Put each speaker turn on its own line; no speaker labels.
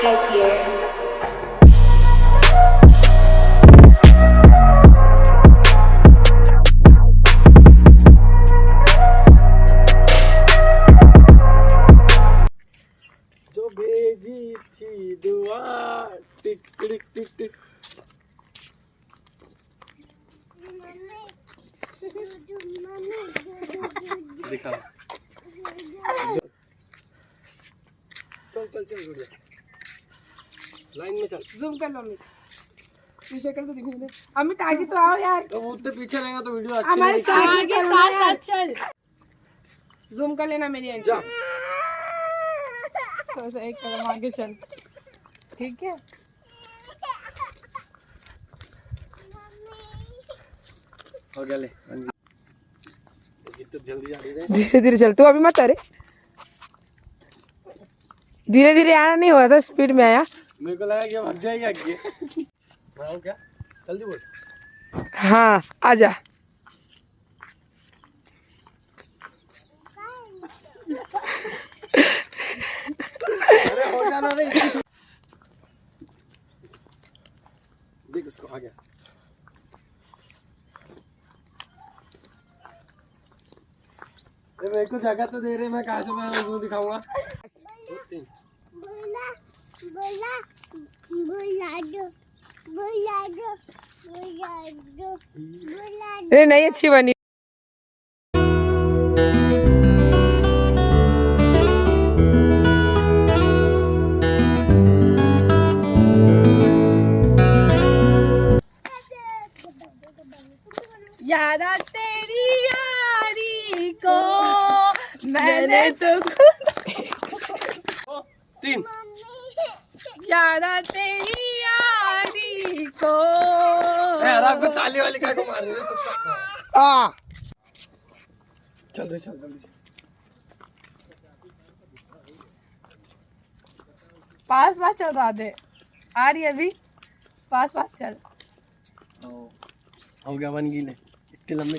right here.
जो भेजी थी दुआ टिक टिक टिक टिक। दिखा चल चल चल गुड़िया लाइन में चल।
जूम कर लो अमित, तू शक्ल तो दिखने दे। अमित आगे तो आओ यार,
तो उतने पीछे रहेगा तो वीडियो अच्छी
हमारे
नहीं
साथ
दिखेगी।
आगे साथ साथ चल। जूम कर लेना मेरी आंटी।
जा
थोड़ा सा एक कदम आगे चल, ठीक है।
हो गया ले तो जल्दी जा रही है।
धीरे धीरे चल, तू अभी मत अरे, धीरे धीरे आना नहीं हुआ था, स्पीड में आया।
मेरे को लगा कि भाग जाएगी आगे। हाँ क्या जल्दी बोल।
हाँ आजा।
अरे हो जाना नहीं। देख उसको आ गया। मेरे को जगह तो दे रहे, मैं कहाँ से मैं वो दिखाऊंगा।
बोला बोला बोला दो बोला दो बोला दो बोला दो।
अरे नहीं अच्छी बनी। याद आ तेरी यारी को मैंने तो
तीन
याद आ तेरी यारी को।
यार आपको ताली वाली क्या को मार रही है? चल चल जल्दी चल।
पास पास चल रहा दे, आ रही अभी, पास पास चल।
हो गया वन गीले इतने लंबे